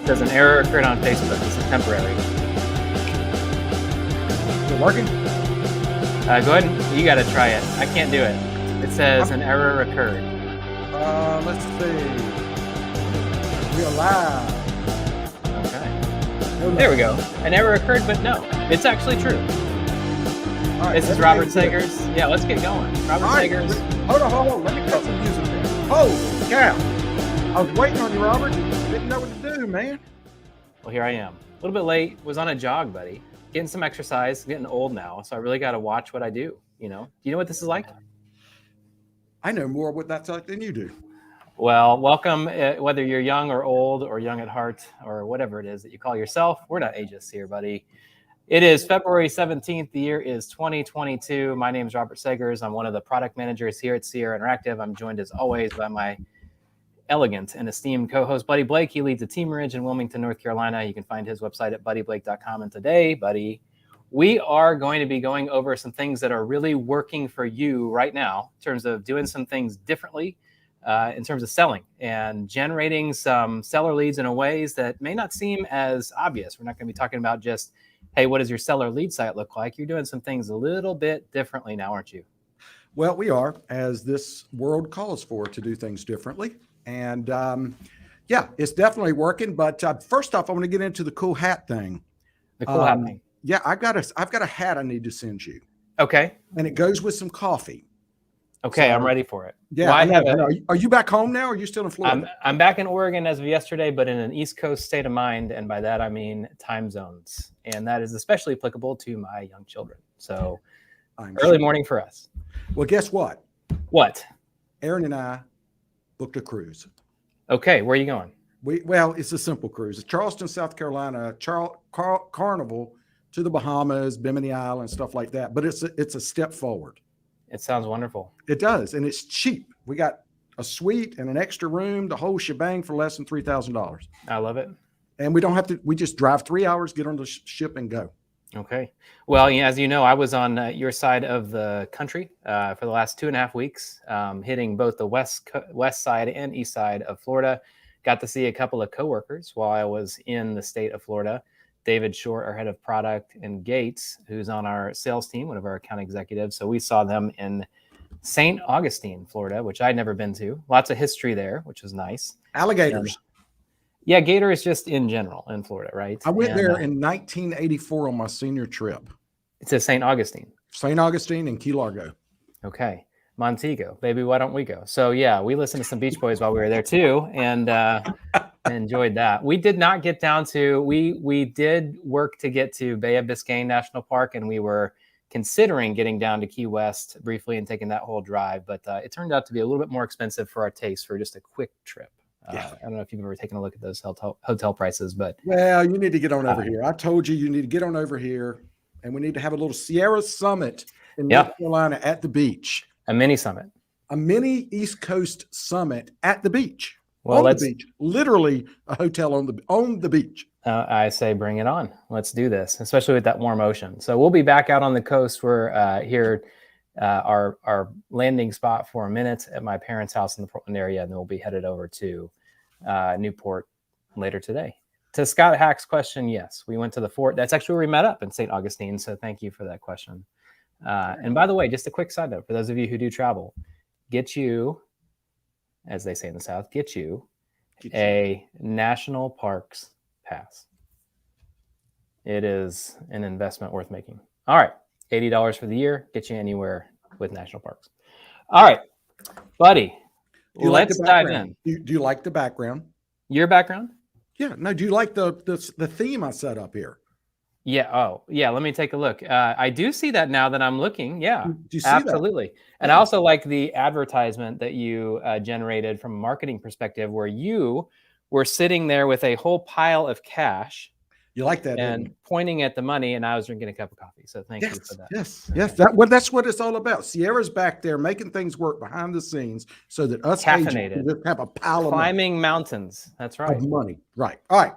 Says an error occurred on Facebook. This is temporary. Is it working? Go ahead. You got to try it. I can't do it. It says an error occurred. Let's see. We're live. Okay. There we go. An error occurred, but no, it's actually true. All right, this is Robert Sagers. Yeah, let's get going. Robert Sagers. Hold on. Let me cut some music there. Holy cow. I was waiting on you, Robert. Didn't know what to do, man. Well, here I am. A little bit late. Was on a jog, buddy. Getting some exercise. Getting old now, so I really got to watch what I do. You know? Do you know what this is like? I know more what that's like than you do. Well, welcome. Whether you're young or old or young at heart or whatever it is that you call yourself, we're not ageist here, buddy. It is February 17th. The year is 2022. My name is Robert Sagers. I'm one of the product managers here at Sierra Interactive. I'm joined as always by my elegant and esteemed co-host, Buddy Blake. He leads a Team Ridge in Wilmington, North Carolina. You can find his website at buddyblake.com. And today, buddy, we are going to be going over some things that are really working for you right now in terms of doing some things differently in terms of selling and generating some seller leads in a ways that may not seem as obvious. We're not going to be talking about just, hey, what does your seller lead site look like? You're doing some things a little bit differently now, aren't you? Well, we are, as this world calls for, to do things differently. And yeah, it's definitely working. But first off, I want to get into the cool hat thing. The cool hat thing. Yeah, I've got a hat I need to send you. Okay. And it goes with some coffee. Okay, So, I'm ready for it. Yeah. Well, are you back home now? Or are you still in Florida? I'm back in Oregon as of yesterday, but in an East Coast state of mind. And by that, I mean time zones. And that is especially applicable to my young children. So early morning for us. Well, guess what? What? Aaron and I booked a cruise. Okay, where are you going? Well, it's a simple cruise. It's Charleston, South Carolina, Carnival to the Bahamas, Bimini Island, stuff like that. But it's a step forward. It sounds wonderful. It does, and it's cheap. We got a suite and an extra room, the whole shebang for less than $3,000. I love it. And we don't have to. We just drive 3 hours, get on the ship, and go. Okay. Well, as you know, I was on your side of the country for the last 2.5 weeks, hitting both the west side and east side of Florida. Got to see a couple of coworkers while I was in the state of Florida. David Short, our head of product, and Gates, who's on our sales team, one of our account executives. So we saw them in St. Augustine, Florida, which I'd never been to. Lots of history there, which was nice. Alligators. Yeah, gators just in general in Florida, right? I went there in 1984 on my senior trip. It's St. Augustine. St. Augustine and Key Largo. Okay. Montego, baby, why don't we go? So yeah, we listened to some Beach Boys while we were there too, and enjoyed that. We did not get down to, we did work to get to Bay of Biscayne National Park, and we were considering getting down to Key West briefly and taking that whole drive, but it turned out to be a little bit more expensive for our taste for just a quick trip. I don't know if you've ever taken a look at those hotel prices, but well, you need to get on over here. I told you need to get on over here, and we need to have a little Sierra Summit in North Carolina at the beach. A mini summit. A mini East Coast summit at the beach. Well, on the beach. Literally a hotel on the beach. I say bring it on. Let's do this, especially with that warm ocean. So we'll be back out on the coast. We're here, our landing spot for a minute at my parents' house in the Portland area, and then we'll be headed over to Newport later today. To Scott Hack's question, yes, we went to the fort. That's actually where we met up in St. Augustine, so thank you for that question. And by the way, just a quick side note for those of you who do travel, get you, as they say in the South, get you a national parks pass. It is an investment worth making. All right. $80 for the year. Get you anywhere with national parks. All right, buddy. Let's dive in. Do you like the background? Your background? Yeah. No, do you like the theme I set up here? Yeah. Oh, yeah. Let me take a look. I do see that now that I'm looking. Yeah, do you see absolutely. That? And I also like the advertisement that you generated from a marketing perspective, where you were sitting there with a whole pile of cash. You like that? And pointing at the money, and I was drinking a cup of coffee. So thank you for that. Yes. That's what it's all about. Sierra's back there making things work behind the scenes so that us agents just have a pile of climbing mountains. That's right. Of money. Right. All right.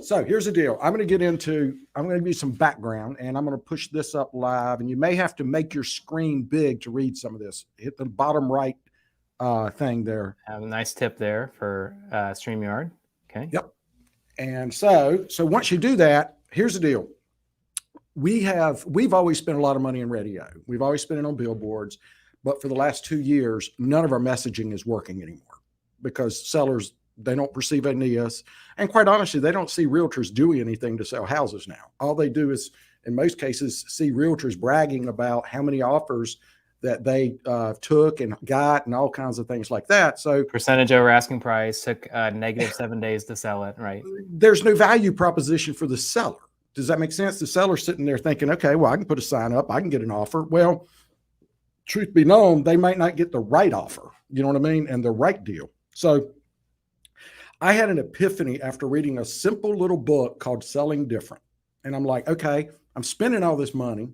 So here's the deal. I'm going to give you some background, and I'm going to push this up live, and you may have to make your screen big to read some of this. Hit the bottom right thing there. Have a nice tip there for StreamYard. Okay. Yep. And so once you do that, here's the deal. We've always spent a lot of money in radio. We've always spent it on billboards, but for the last 2 years, none of our messaging is working anymore because sellers, they don't perceive they need us. And quite honestly, they don't see realtors doing anything to sell houses now. All they do is, in most cases, see realtors bragging about how many offers that they took and got and all kinds of things like that. So percentage over asking price, took negative 7 days to sell it, right? There's no value proposition for the seller. Does that make sense? The seller's sitting there thinking, okay, well, I can put a sign up, I can get an offer. Well, truth be known, they might not get the right offer, you know what I mean? And the right deal. So I had an epiphany after reading a simple little book called Selling Different. And I'm like, okay, I'm spending all this money.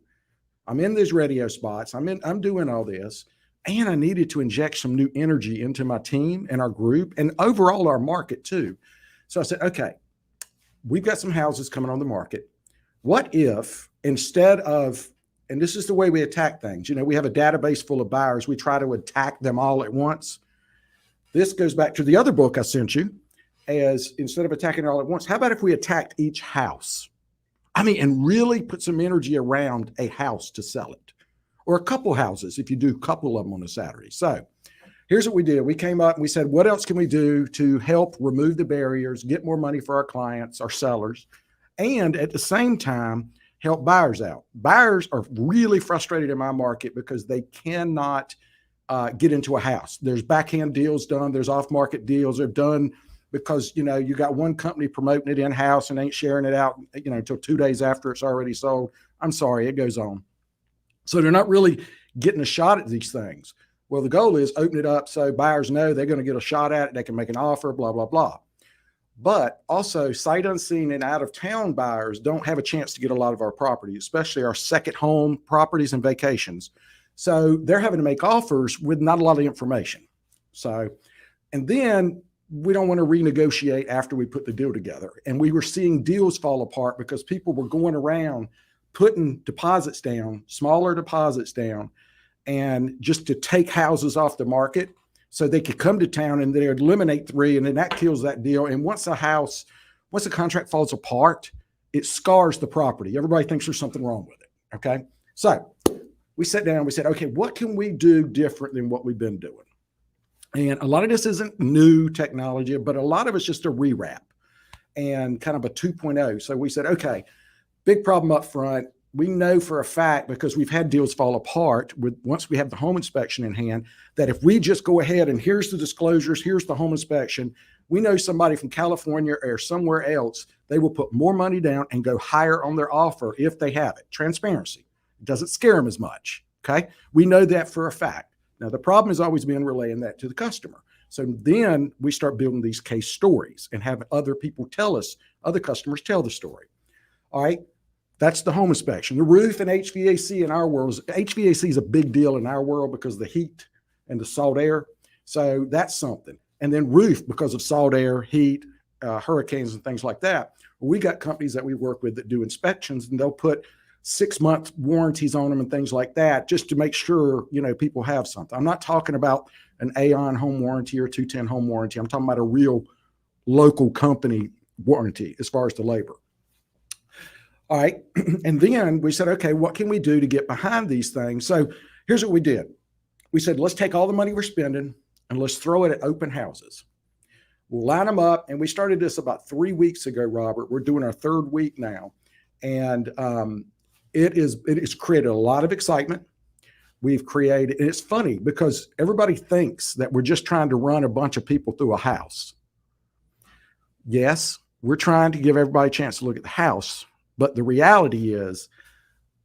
I'm in these radio spots. I'm doing all this. And I needed to inject some new energy into my team and our group and overall our market too. So I said, okay, we've got some houses coming on the market. What if instead of, and this is the way we attack things, you know, we have a database full of buyers. We try to attack them all at once. This goes back to the other book I sent you, as instead of attacking it all at once, how about if we attacked each house? I mean, and really put some energy around a house to sell it, or a couple houses if you do a couple of them on a Saturday. So here's what we did. We came up and we said, what else can we do to help remove the barriers, get more money for our clients, our sellers, and at the same time, help buyers out. Buyers are really frustrated in my market because they cannot get into a house. There's backhand deals done. There's off-market deals are done because, you know, you got one company promoting it in-house and ain't sharing it out, you know, until 2 days after it's already sold. I'm sorry, it goes on. So they're not really getting a shot at these things. Well, the goal is open it up so buyers know they're going to get a shot at it. They can make an offer, blah, blah, blah. But also sight unseen and out of town buyers don't have a chance to get a lot of our properties, especially our second home properties and vacations. So they're having to make offers with not a lot of information. So, and then we don't want to renegotiate after we put the deal together. And we were seeing deals fall apart because people were going around putting deposits down, smaller deposits down, and just to take houses off the market so they could come to town and they'd eliminate 3, and then that kills that deal. And once a contract falls apart, it scars the property. Everybody thinks there's something wrong with it. Okay. So we sat down and we said, okay, what can we do different than what we've been doing? And a lot of this isn't new technology, but a lot of it's just a rewrap and kind of a 2.0. So we said, okay, big problem up front. We know for a fact, because we've had deals fall apart once we have the home inspection in hand, that if we just go ahead and here's the disclosures, here's the home inspection, we know somebody from California or somewhere else, they will put more money down and go higher on their offer if they have it. Transparency. It doesn't scare them as much. Okay. We know that for a fact. Now, the problem has always been relaying that to the customer. So then we start building these case stories and have other people tell us, other customers tell the story. All right. That's the home inspection. The roof and HVAC in our world, HVAC is a big deal in our world because of the heat and the salt air. So that's something. And then roof because of salt air, heat, hurricanes and things like that. We got companies that we work with that do inspections, and they'll put 6-month warranties on them and things like that just to make sure, you know, people have something. I'm not talking about an Aon home warranty or 210 home warranty. I'm talking about a real local company warranty as far as the labor. All right. And then we said, okay, what can we do to get behind these things? So here's what we did. We said, let's take all the money we're spending and let's throw it at open houses. We'll line them up. And we started this about 3 weeks ago, Robert. We're doing our 3rd week now. And it has created a lot of excitement. We've created, and it's funny because everybody thinks that we're just trying to run a bunch of people through a house. Yes, we're trying to give everybody a chance to look at the house. But the reality is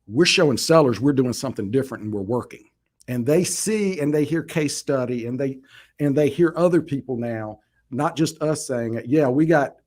we're showing sellers we're doing something different and we're working. And they see and they hear case study and they hear other people now, not just us saying it. Yeah, we got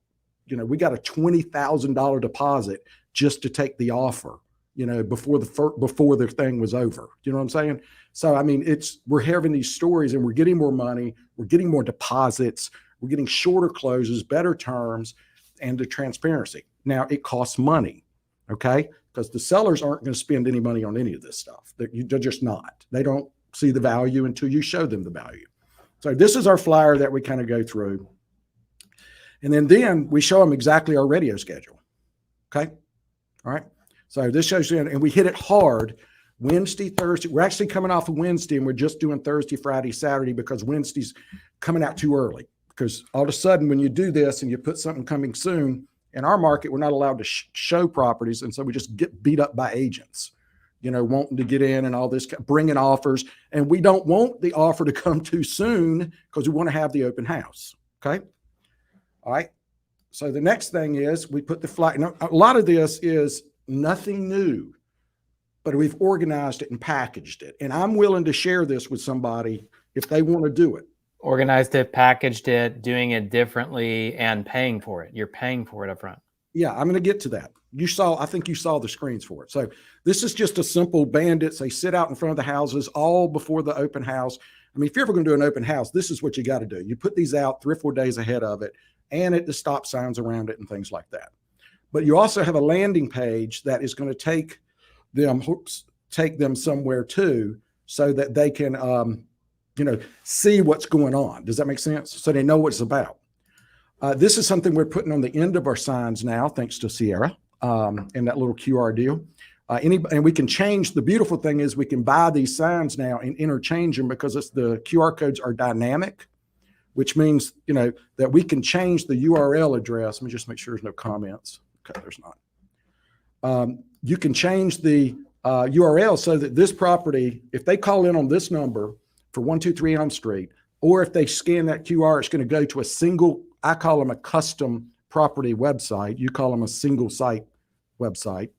a $20,000 deposit just to take the offer, you know, before their thing was over. You know what I'm saying? So, I mean, we're having these stories and we're getting more money. We're getting more deposits. We're getting shorter closes, better terms, and the transparency. Now, it costs money, okay? Because the sellers aren't going to spend any money on any of this stuff. They're just not. They don't see the value until you show them the value. So this is our flyer that we kind of go through. And then we show them exactly our radio schedule. Okay. All right. So this shows you, and we hit it hard Wednesday, Thursday. We're actually coming off of Wednesday and we're just doing Thursday, Friday, Saturday because Wednesday's coming out too early. Because all of a sudden when you do this and you put something coming soon, in our market, we're not allowed to show properties. And so we just get beat up by agents, wanting to get in and all this, bringing offers. And we don't want the offer to come too soon because we want to have the open house. Okay. All right. So the next thing is we put the flag. Now, a lot of this is nothing new, but we've organized it and packaged it. And I'm willing to share this with somebody if they want to do it. Organized it, packaged it, doing it differently, and paying for it. You're paying for it up front. Yeah, I'm going to get to that. I think you saw the screens for it. So this is just a simple bandits. They sit out in front of the houses all before the open house. I mean, if you're ever going to do an open house, this is what you got to do. You put these out 3 or 4 days ahead of it and the stop signs around it and things like that. But you also have a landing page that is going to take them somewhere too, so that they can, see what's going on. Does that make sense? So they know what it's about. This is something we're putting on the end of our signs now, thanks to Sierra, and that little QR deal. And we can change. The beautiful thing is we can buy these signs now and interchange them because the QR codes are dynamic, which means, that we can change the URL address. Let me just make sure there's no comments. Okay, there's not. You can change the URL so that this property, if they call in on this number for 123 Elm Street, or if they scan that QR, it's going to go to a single, I call them a custom property website. You call them a single site website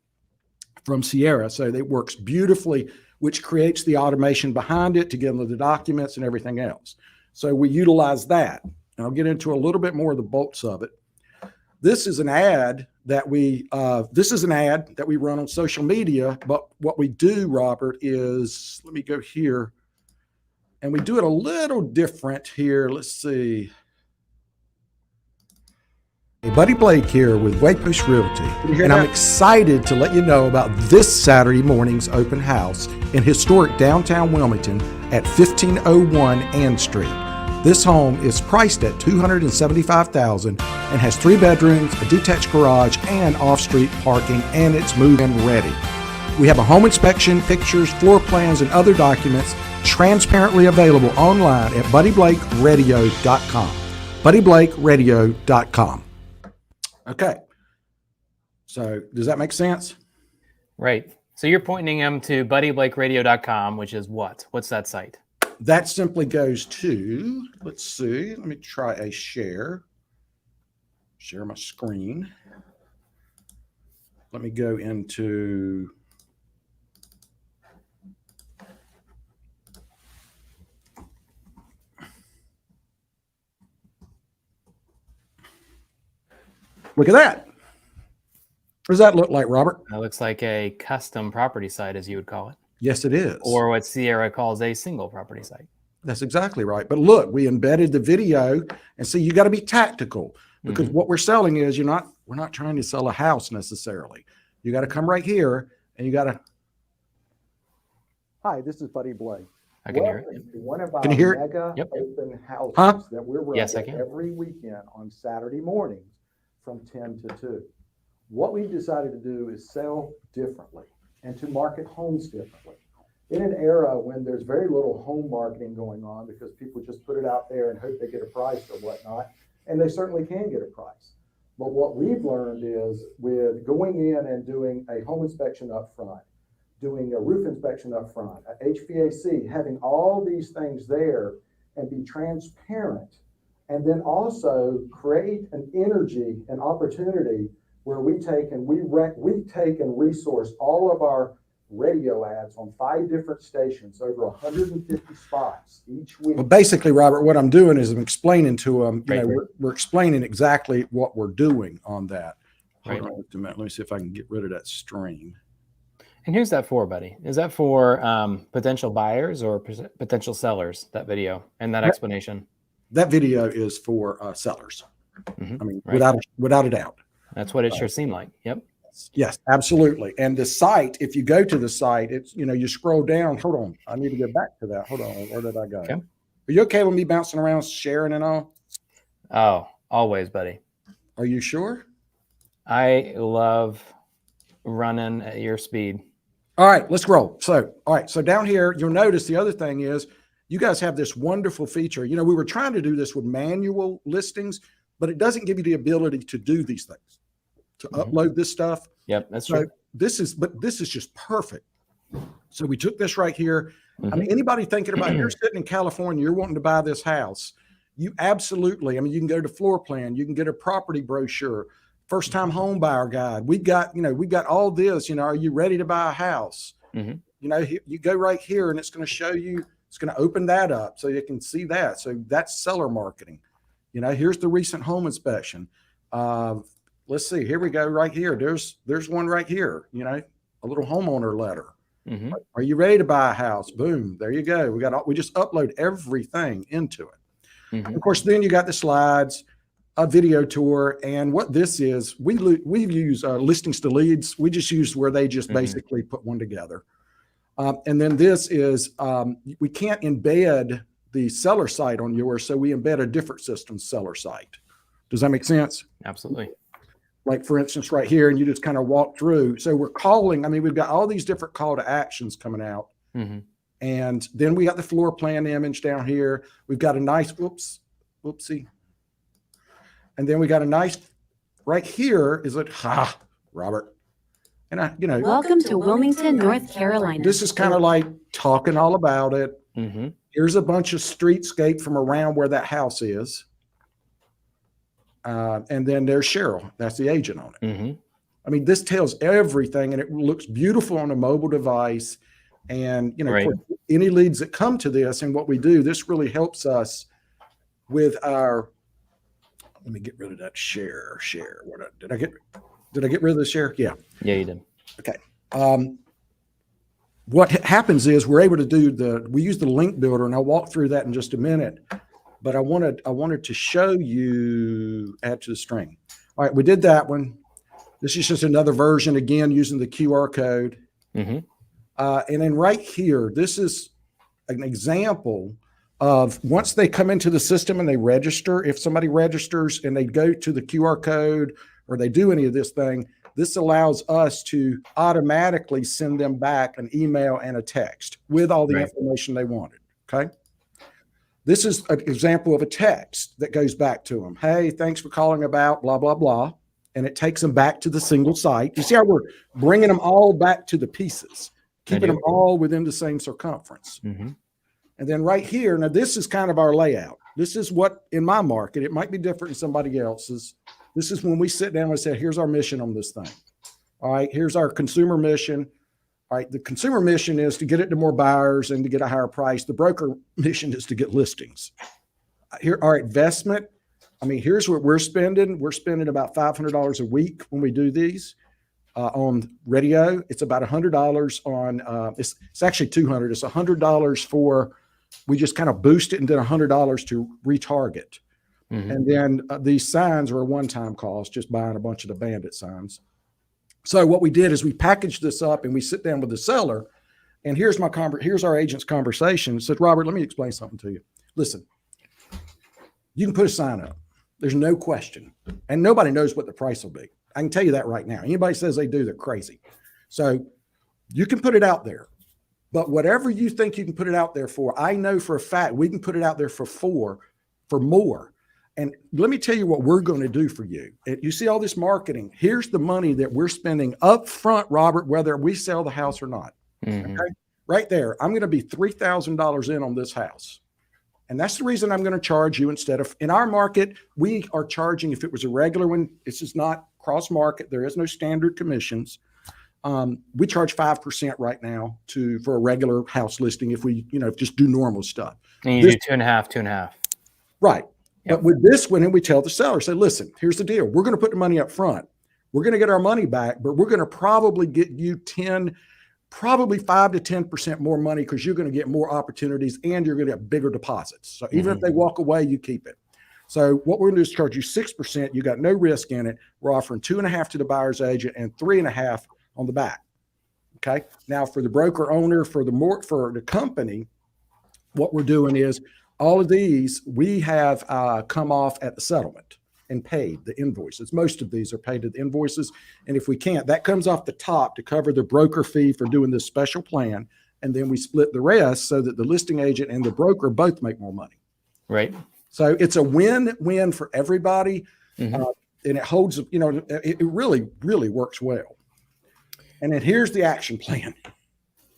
from Sierra. So it works beautifully, which creates the automation behind it to give them the documents and everything else. So we utilize that. And I'll get into a little bit more of the bolts of it. This is an ad that we run on social media. But what we do, Robert, is, let me go here. And we do it a little different here. Let's see. Hey, Buddy Blake here with Waypost Realty. And I'm excited to let you know about this Saturday morning's open house in historic downtown Wilmington at 1501 Ann Street. This home is priced at $275,000 and has 3 bedrooms, a detached garage, and off-street parking, and it's move-in ready. We have a home inspection, pictures, floor plans, and other documents transparently available online at buddyblakeradio.com. buddyblakeradio.com. Okay. So does that make sense? Right. So you're pointing them to buddyblakeradio.com, which is what? What's that site? That simply goes to, let's see, let me try a share my screen. Let me go into, look at that. What does that look like, Robert? That looks like a custom property site, as you would call it. Yes, it is. Or what Sierra calls a single property site. That's exactly right. But look, we embedded the video, and see, you got to be tactical because what we're selling is we're not trying to sell a house necessarily. You got to come right here and you got to. Hi, this is Buddy Blake. I can hear it. One of our mega open houses that we're running every weekend on Saturday mornings from 10 to 2. What we've decided to do is sell differently and to market homes differently. In an era when there's very little home marketing going on because people just put it out there and hope they get a price or whatnot, and they certainly can get a price. But what we've learned is with going in and doing a home inspection up front, doing a roof inspection up front, a HVAC, having all these things there and be transparent, and then also create an energy, an opportunity where we take and resource all of our radio ads on 5 different stations, over 150 spots each week. Well, basically, Robert, what I'm doing is I'm explaining to them, we're explaining exactly what we're doing on that. Hold on a minute. Let me see if I can get rid of that stream. And who's that for, buddy? Is that for potential buyers or potential sellers, that video and that explanation? That video is for sellers. I mean, without a doubt. That's what it sure seemed like. Yep. Yes, absolutely. And the site, if you go to the site, it's, you scroll down. Hold on. I need to go back to that. Hold on. Where did I go? Okay. Are you okay with me bouncing around, sharing and all? Oh, always, buddy. Are you sure? I love running at your speed. All right, let's roll. So, all right. So down here, you'll notice the other thing is you guys have this wonderful feature. You know, we were trying to do this with manual listings, but it doesn't give you the ability to do these things, to upload this stuff. Yep, that's So true. this is just perfect. So we took this right here. I mean, anybody thinking about, you're sitting in California, you're wanting to buy this house, you absolutely, I mean, you can go to floor plan, you can get a property brochure, first time home buyer guide. We've got, we've got all this, are you ready to buy a house? You go right here and it's going to show you, it's going to open that up so you can see that. So that's seller marketing. Here's the recent home inspection. Let's see, here we go right here. There's one right here, a little homeowner letter. Are you ready to buy a house? Boom. There you go. We just upload everything into it. Of course, then you got the slides, a video tour. And what this is, we use listings to leads. We just use where they just basically put one together. And then this is, we can't embed the seller site on yours. So we embed a different system's seller site. Does that make sense? Absolutely. Like for instance, right here, and you just kind of walk through. So we're calling, I mean, we've got all these different call to actions coming out. And then we got the floor plan image down here. We've got a nice, whoopsie. And then we got a nice, right here is it, Robert. And welcome to Wilmington, North Carolina. This is kind of like talking all about it. Here's a bunch of streetscape from around where that house is. And then there's Cheryl. That's the agent on it. I mean, this tells everything, and it looks beautiful on a mobile device. And, Right. for any leads that come to this and what we do, this really helps us with our, let me get rid of that share. Did I get rid of the share? Yeah. Yeah, you did. Okay. What happens is we're able to we use the link builder, and I'll walk through that in just a minute. But I wanted to show you, add to the string. All right, we did that one. This is just another version, again, using the QR code. And then right here, this is an example of once they come into the system and they register, if somebody registers and they go to the QR code or they do any of this thing, this allows us to automatically send them back an email and a text with all the information they wanted, okay? This is an example of a text that goes back to them. Hey, thanks for calling about blah, blah, blah. And it takes them back to the single site. You see how we're bringing them all back to the pieces, keeping them all within the same circumference. And then right here, now this is kind of our layout. This is what, in my market, it might be different in somebody else's. This is when we sit down and say, here's our mission on this thing. All right, here's our consumer mission. All right, the consumer mission is to get it to more buyers and to get a higher price. The broker mission is to get listings. Here, our investment, I mean, here's what we're spending. We're spending about $500 a week when we do these on radio. It's about $100 on, it's actually $200. It's $100 for, we just kind of boost it and then $100 to retarget. And then these signs are a one-time cost, just buying a bunch of the bandit signs. So what we did is we packaged this up and we sit down with the seller, and here's our agent's conversation. It said, Robert, let me explain something to you. Listen, you can put a sign up. There's no question. And nobody knows what the price will be. I can tell you that right now. Anybody says they do, they're crazy. So you can put it out there, but whatever you think you can put it out there for, I know for a fact we can put it out there for more. And let me tell you what we're going to do for you. You see all this marketing. Here's the money that we're spending up front, Robert, whether we sell the house or not. Okay? Right there. I'm going to be $3,000 in on this house. And that's the reason I'm going to charge you instead of, in our market, we are charging, if it was a regular one, this is not cross market. There is no standard commissions. We charge 5% right now for a regular house listing. If we, just do normal stuff. And you do 2.5. Right. Yep. But with this one, and we tell the seller, say, listen, here's the deal. We're going to put the money up front. We're going to get our money back, but we're going to probably get you 5 to 10% more money because you're going to get more opportunities and you're going to get bigger deposits. So even if they walk away, you keep it. So what we're going to do is charge you 6%. You got no risk in it. We're offering 2.5 to the buyer's agent and 3.5 on the back. Okay. Now for the broker owner, for the company, what we're doing is, all of these we have come off at the settlement. and paid the invoices. Most of these are paid to the invoices. And if we can't, that comes off the top to cover the broker fee for doing this special plan. And then we split the rest so that the listing agent and the broker both make more money. Right. So it's a win-win for everybody. Mm-hmm. And it holds, it really, really works well. And then here's the action plan.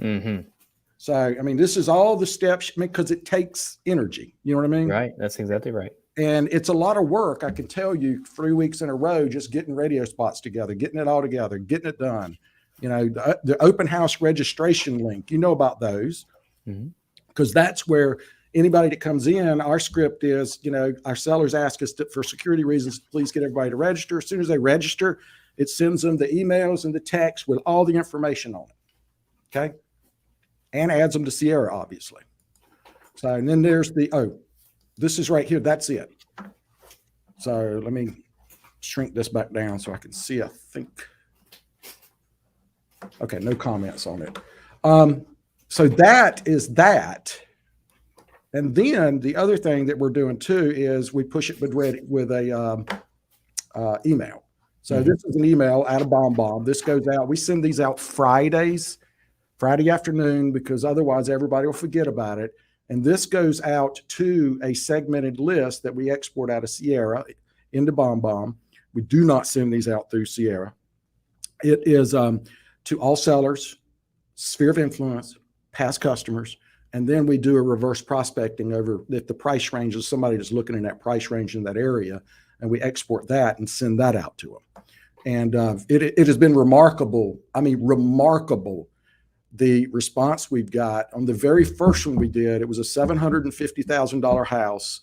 Mm-hmm. So, I mean, this is all the steps because it takes energy. You know what I mean? Right. That's exactly right. And it's a lot of work. I can tell you 3 weeks in a row, just getting radio spots together, getting it all together, getting it done. The open house registration link, about those, because that's where anybody that comes in, our script is, our sellers ask us for security reasons, please get everybody to register. As soon as they register, it sends them the emails and the text with all the information on it. Okay. And adds them to Sierra, obviously. So, and then there's this is right here. That's it. So let me shrink this back down so I can see, I think. Okay, no comments on it. So that is that. And then the other thing that we're doing too is we push it with a email. So this is an email out of BombBomb. This goes out. We send these out Friday afternoon, because otherwise everybody will forget about it. And this goes out to a segmented list that we export out of Sierra into BombBomb. We do not send these out through Sierra. It is to all sellers, sphere of influence, past customers, and then we do a reverse prospecting over if the price range is somebody that's looking in that price range in that area, and we export that and send that out to them. And it has been remarkable. I mean, remarkable. The response we've got on the very first one we did. It was a $750,000 house.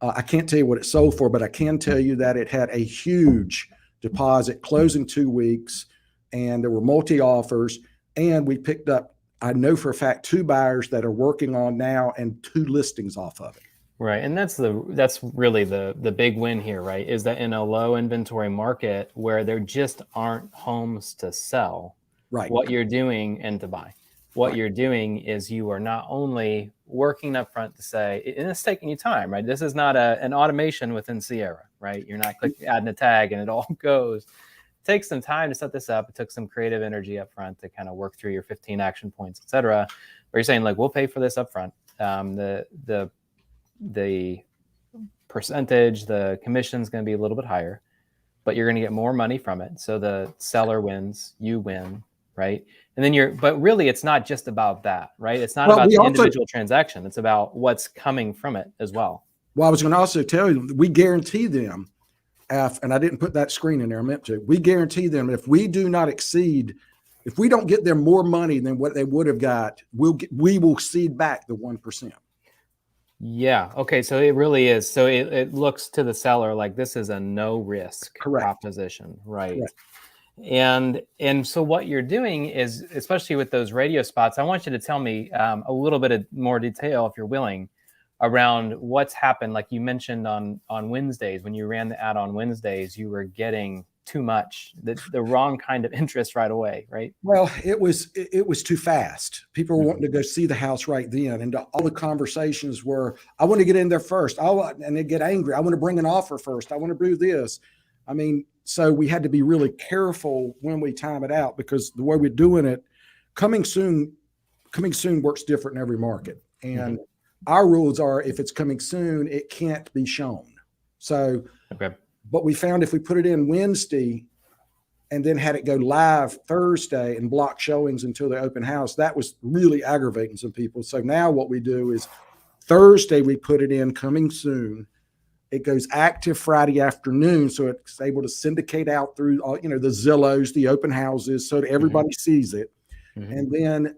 I can't tell you what it sold for, but I can tell you that it had a huge deposit, closing 2 weeks, and there were multi-offers. And we picked up, I know for a fact, 2 buyers that are working on now and 2 listings off of it. Right. And that's really the big win here, right? Is that in a low inventory market where there just aren't homes to sell. Right. What you're doing and to buy. What you're doing is you are not only working up front to say, and it's taking you time, right? This is not an automation within Sierra, right? You're not adding a tag and it all goes. It takes some time to set this up. It took some creative energy up front to kind of work through your 15 action points, et cetera. Where you're saying, like, we'll pay for this up front. The percentage, the commission is going to be a little bit higher, but you're going to get more money from it. So the seller wins, you win. Right. And then but really, it's not just about that, right? It's not about the individual transaction. It's about what's coming from it as well. Well, I was going to also tell you, we guarantee them, and I didn't put that screen in there, I meant to. We guarantee them if we do not exceed, if we don't get them more money than what they would have got, we will cede back the 1%. Yeah. Okay. So it really is. So it looks to the seller like this is a no risk proposition, right? Correct. And so what you're doing is, especially with those radio spots, I want you to tell me a little bit of more detail, if you're willing, around what's happened. Like you mentioned on Wednesdays, when you ran the ad on Wednesdays, you were getting too much, the wrong kind of interest right away, right? Well, it was too fast. People were wanting to go see the house right then. And all the conversations were, I want to get in there first. And they get angry. I want to bring an offer first. I want to do this. I mean, so we had to be really careful when we time it out, because the way we're doing it, coming soon works different in every market. And our rules are, if it's coming soon, it can't be shown. So, but we found if we put it in Wednesday and then had it go live Thursday and block showings until the open house, that was really aggravating some people. So now what we do is Thursday, we put it in coming soon. It goes active Friday afternoon, so it's able to syndicate out through all, the Zillows, the open houses, so that everybody sees it. And then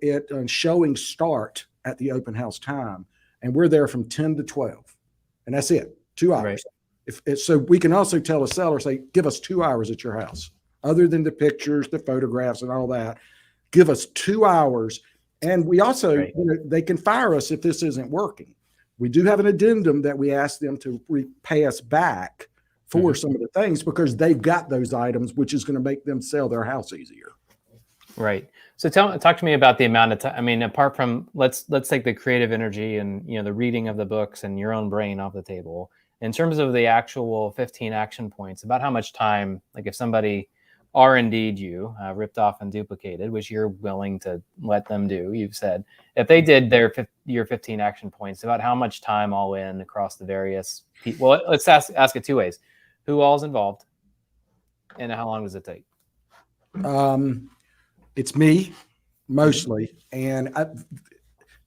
showings start at the open house time, and we're there from 10 to 12, and that's it, 2 hours. Right. So we can also tell a seller, say, give us 2 hours at your house, other than the pictures, the photographs, and all that. Give us 2 hours, and we also, they can fire us if this isn't working. We do have an addendum that we ask them to pay us back for some of the things, because they've got those items, which is going to make them sell their house easier. Right. So talk to me about the amount of time. I mean, apart from let's take the creative energy and the reading of the books and your own brain off the table. in terms of the actual 15 action points, about how much time, like if somebody are indeed you ripped off and duplicated, which you're willing to let them do, you've said, if they did your 15 action points, about how much time all in across the various people? Well, let's ask it two ways. Who all's involved and how long does it take? It's me mostly. And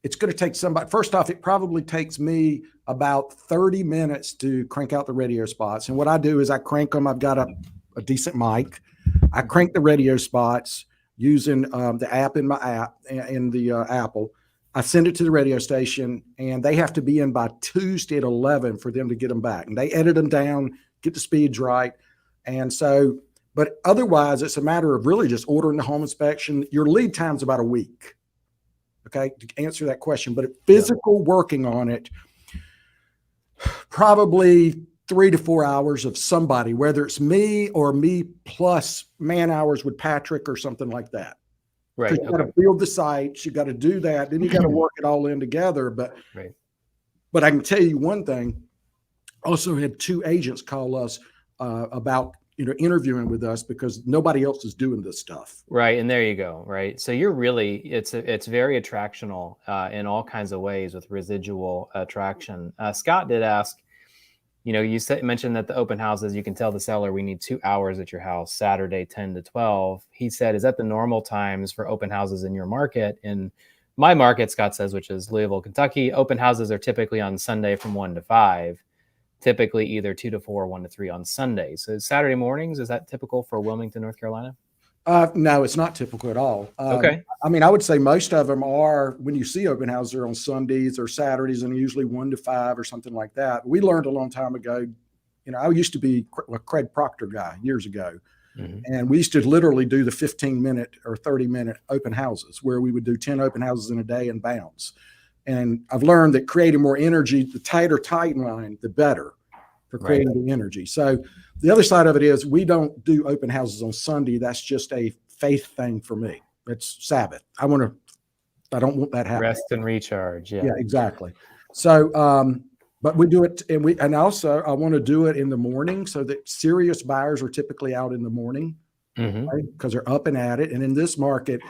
it's going to take somebody. First off, it probably takes me about 30 minutes to crank out the radio spots. And what I do is I crank them. I've got a decent mic. I crank the radio spots using the app in my app in the Apple. I send it to the radio station, and they have to be in by Tuesday at 11 for them to get them back. And they edit them down, get the speeds right. And so, but otherwise, it's a matter of really just ordering the home inspection. Your lead time's about a week. Okay, to answer that question. But physical working on it, probably 3 to 4 hours of somebody, whether it's me or me plus man hours with Patrick or something like that. Right. You got to build the site. You got to do that. Then you got to work it all in together. But I can tell you one thing. Also had 2 agents call us about interviewing with us because nobody else is doing this stuff. Right. And there you go. Right. So you're really, it's very attractional in all kinds of ways with residual attraction. Scott did ask, you mentioned that the open houses, you can tell the seller we need 2 hours at your house, Saturday, 10 to 12. He said, is that the normal times for open houses in your market? In my market, Scott says, which is Louisville, Kentucky, open houses are typically on Sunday from 1 to 5. Typically either 2 to 4, 1 to 3 on Sundays. So Saturday mornings, is that typical for Wilmington, North Carolina? No, it's not typical at all. Okay. I mean, I would say most of them are, when you see open houses, are on Sundays or Saturdays, and usually 1 to 5 or something like that. We learned a long time ago, I used to be a Craig Proctor guy years ago. Mm-hmm. And we used to literally do the 15-minute or 30-minute open houses where we would do 10 open houses in a day and bounce. And I've learned that creating more energy, the tighter timeline, the better for creating the energy. So the other side of it is we don't do open houses on Sunday. That's just a faith thing for me. It's Sabbath. I don't want that happening. Rest and recharge. Yeah, exactly. So, but we do it, and also I want to do it in the morning so that serious buyers are typically out in the morning because they're up and at it. And in this market,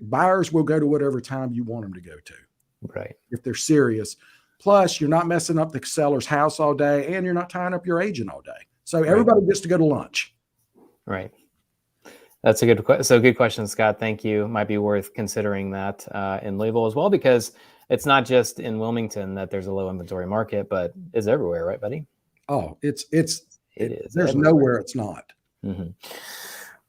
buyers will go to whatever time you want them to go to. Right. If they're serious. Plus, you're not messing up the seller's house all day, and you're not tying up your agent all day. So everybody gets to go to lunch. Right. That's a good question, Scott. Thank you. Might be worth considering that in Louisville as well, because it's not just in Wilmington that there's a low inventory market, but it's everywhere, right, buddy? Oh, it is. There's everywhere. Nowhere it's not. Mm-hmm.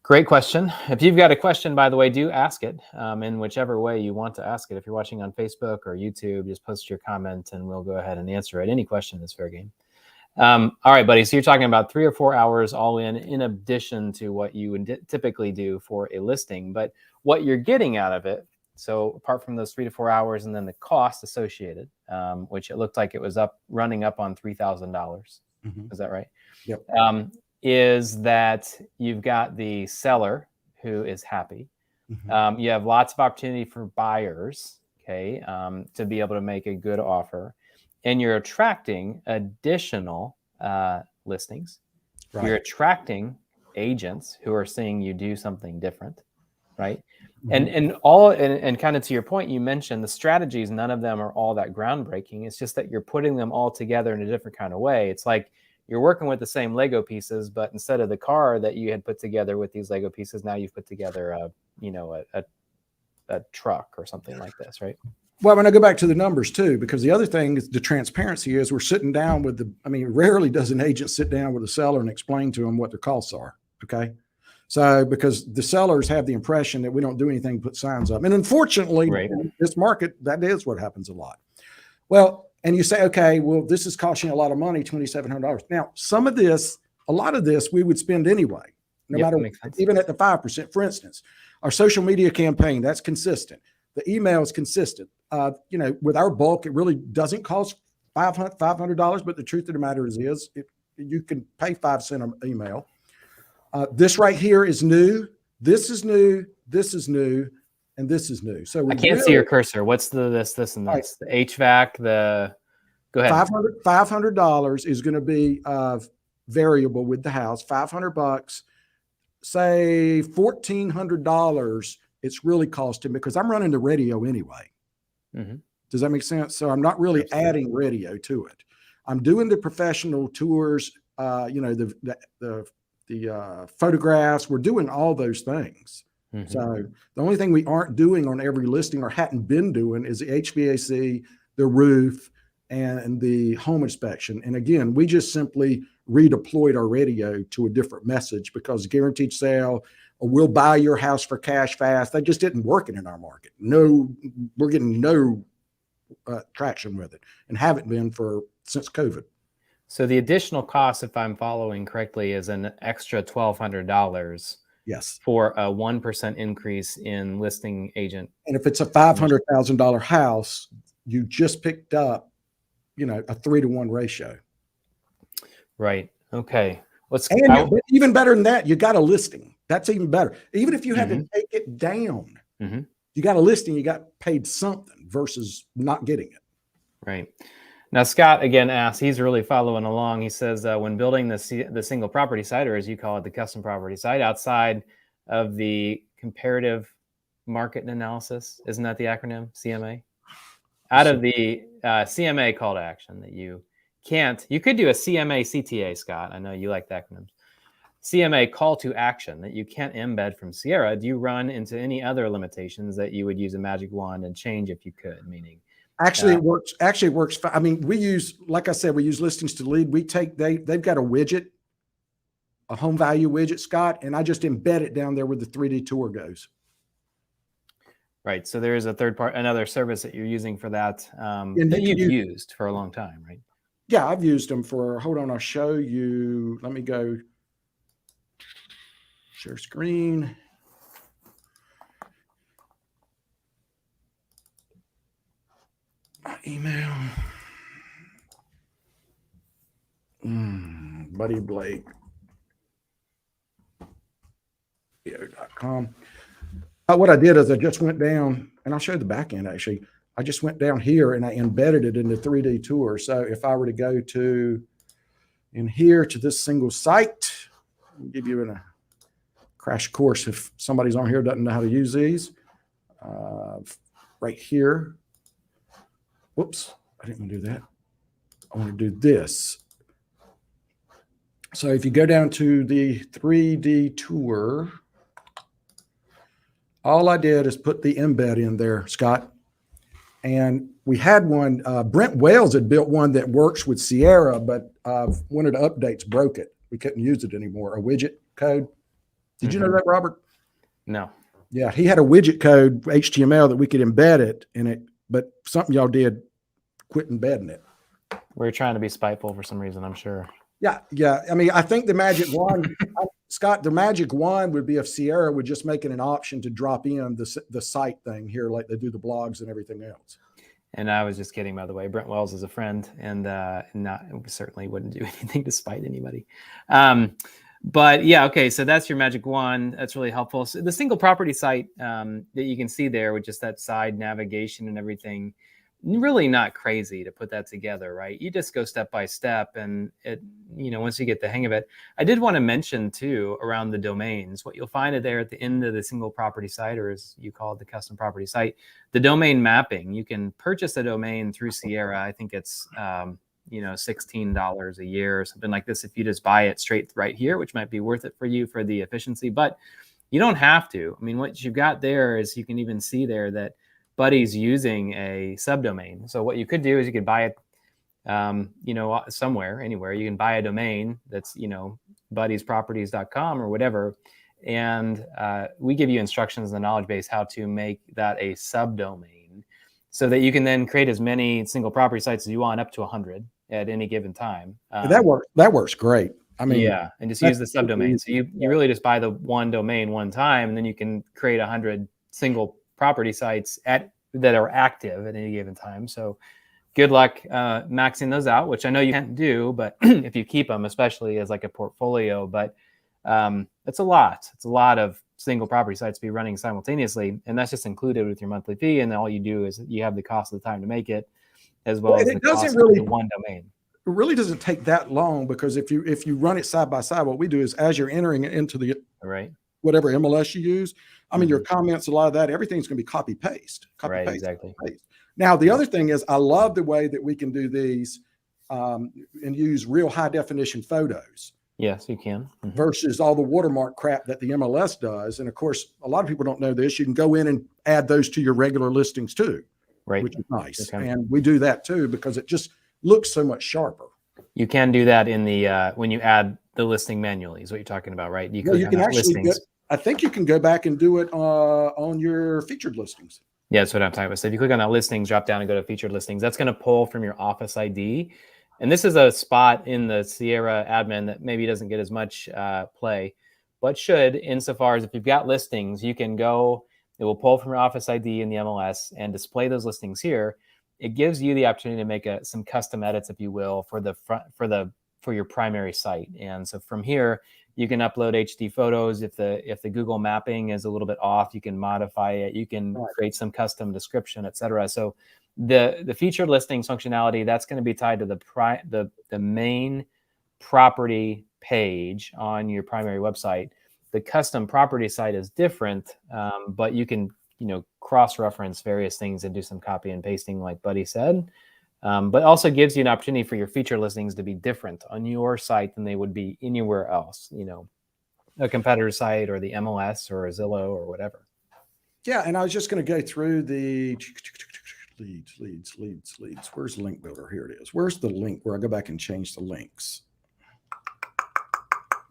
Great question. If you've got a question, by the way, do ask it in whichever way you want to ask it. If you're watching on Facebook or YouTube, just post your comment and we'll go ahead and answer it. Any question is fair game. All right, buddy. So you're talking about 3 or 4 hours all in addition to what you would typically do for a listing. But what you're getting out of it, so apart from those 3 to 4 hours and then the cost associated, which it looked like it was running up on $3,000. Mm-hmm. Is that right? Yep. Is that you've got the seller who is happy. Mm-hmm. You have lots of opportunity for buyers, to be able to make a good offer. And you're attracting additional listings. Right. You're attracting agents who are seeing you do something different, right? Mm-hmm. And kind of to your point, you mentioned the strategies, none of them are all that groundbreaking. It's just that you're putting them all together in a different kind of way. It's like you're working with the same Lego pieces, but instead of the car that you had put together with these Lego pieces, now you've put together a truck or something like this, right? Well, when I go back to the numbers too, because the other thing is the transparency is we're sitting down with rarely does an agent sit down with a seller and explain to them what their costs are. Okay. So because the sellers have the impression that we don't do anything, put signs up. And unfortunately, in this market, that is what happens a lot. Well, and you say, okay, well, this is costing a lot of money, $2,700. Now, a lot of this we would spend anyway, no matter, even at the 5%. For instance, our social media campaign, that's consistent. The email is consistent. With our bulk, it really doesn't cost $500, but the truth of the matter is you can pay 5 cents an email. This right here is new. This is new. This is new. And this is new. So I can't see your cursor. What's this, and this? Right. The HVAC, Go ahead. $500 is going to be variable with the house. $500, say $1,400. It's really costing because I'm running the radio anyway. Mm-hmm. Does that make sense? So I'm not really adding radio to it. I'm doing the professional tours, the photographs. We're doing all those things. Mm-hmm. So the only thing we aren't doing on every listing or hadn't been doing is the HVAC, the roof, and the home inspection. And again, we just simply redeployed our radio to a different message because guaranteed sale, or we'll buy your house for cash fast. That just isn't working in our market. No, we're getting no traction with it and haven't been since COVID. So the additional cost, if I'm following correctly, is an extra $1,200. Yes. For a 1% increase in listing agent. And if it's a $500,000 house, you just picked up, a 3-to-1 ratio. Right. Okay. Even better than that, you got a listing. That's even better. Even if you had to take it down, you got a listing, you got paid something versus not getting it. Right. Now, Scott again asks, he's really following along. He says, when building the single property site, or as you call it, the custom property site, outside of the comparative market analysis, isn't that the acronym, CMA? Out of the CMA call to action that you could do a CMA CTA, Scott. I know you like the acronyms. CMA call to action that you can't embed from Sierra. Do you run into any other limitations that you would use a magic wand and change if you could, meaning? Actually, it works. Actually, it works. I mean, we use listings to lead. They've got a widget, a home value widget, Scott, and I just embed it down there where the 3D tour goes. Right. So there is another service that you're using for that that you've used for a long time, right? Yeah, I've used them hold on, I'll show you. Let me go share screen. Email. Buddy Blake. .com. What I did is I just went down, and I'll show you the back end actually. I just went down here and I embedded it in the 3D tour. So if I were to go in here to this single site, I'll give you a crash course if somebody's on here doesn't know how to use these. Right here. Whoops, I didn't want to do that. I want to do this. So if you go down to the 3D tour, all I did is put the embed in there, Scott. And we had one, Brent Wales had built one that works with Sierra, but one of the updates broke it. We couldn't use it anymore, a widget code. Did you know that, Robert? No. Yeah, he had a widget code, HTML, that we could embed it in it, but something y'all did, quit embedding it. We're trying to be spiteful for some reason, I'm sure. Yeah. I mean, I think the magic wand, Scott, the magic wand would be if Sierra would just make it an option to drop in the site thing here, like they do the blogs and everything else. And I was just kidding, by the way. Brent Wells is a friend, and certainly wouldn't do anything to spite anybody. But yeah, okay. So that's your magic wand. That's really helpful. So the single property site that you can see there with just that side navigation and everything, really not crazy to put that together, right? You just go step by step, and once you get the hang of it. I did want to mention too, around the domains, what you'll find there at the end of the single property site, or as you call it, the custom property site, the domain mapping. You can purchase a domain through Sierra. I think it's $16 a year or something like this if you just buy it straight right here, which might be worth it for you for the efficiency, but you don't have to. I mean, what you've got there is you can even see there that Buddy's using a subdomain. So what you could do is you could buy it, somewhere, anywhere. You can buy a domain that's, buddysproperties.com or whatever. And we give you instructions in the knowledge base how to make that a subdomain so that you can then create as many single property sites as you want, up to 100 at any given time. That works great. I mean, yeah, and just use the subdomain. So you really just buy the one domain one time, and then you can create 100 single property sites that are active at any given time. So good luck maxing those out, which I know you can't do, but if you keep them, especially as like a portfolio, but it's a lot. It's a lot of single property sites to be running simultaneously, and that's just included with your monthly fee. And all you do is you have the cost of the time to make it. as well Well, as and the it doesn't cost really, of the one domain. it really doesn't take that long, because if you run it side by side, what we do is as you're entering it into the Right. whatever MLS you use, I mean, your Mhm. comments, a lot of that, everything's going to be copy paste. Right, exactly. Paste. Now, the Yeah. other thing is, I love the way that we can do these and use real high definition photos Yes, you can. Mhm. versus all the watermark crap that the MLS does. And of course, a lot of people don't know this. You can go in and add those to your regular listings too, Right. which is nice. Okay. And we do that too because it just looks so much sharper. You can do that in the when you add the listing manually is what you're talking about, right? You Well, click you on can that actually listings. I think you can go back and do it on your featured listings. Yeah, that's what I'm talking about. So if you click on that listings, drop down and go to featured listings, that's going to pull from your office ID. And this is a spot in the Sierra admin that maybe doesn't get as much play, but should, insofar as if you've got listings, you can go, it will pull from your office ID in the MLS and display those listings here. It gives you the opportunity to make some custom edits, if you will, for the front, for your primary site. And so from here, you can upload HD photos. If the Google mapping is a little bit off, you can modify it. You can create some custom description, et cetera. So the featured listings functionality, that's going to be tied to the main property page on your primary website. The custom property site is different, but you can cross-reference various things and do some copy and pasting, like Buddy said. But also gives you an opportunity for your feature listings to be different on your site than they would be anywhere else, a competitor site or the MLS or a Zillow or whatever. Yeah, and I was just going to go through the leads. Where's the link builder? Here it is. Where's the link where I go back and change the links?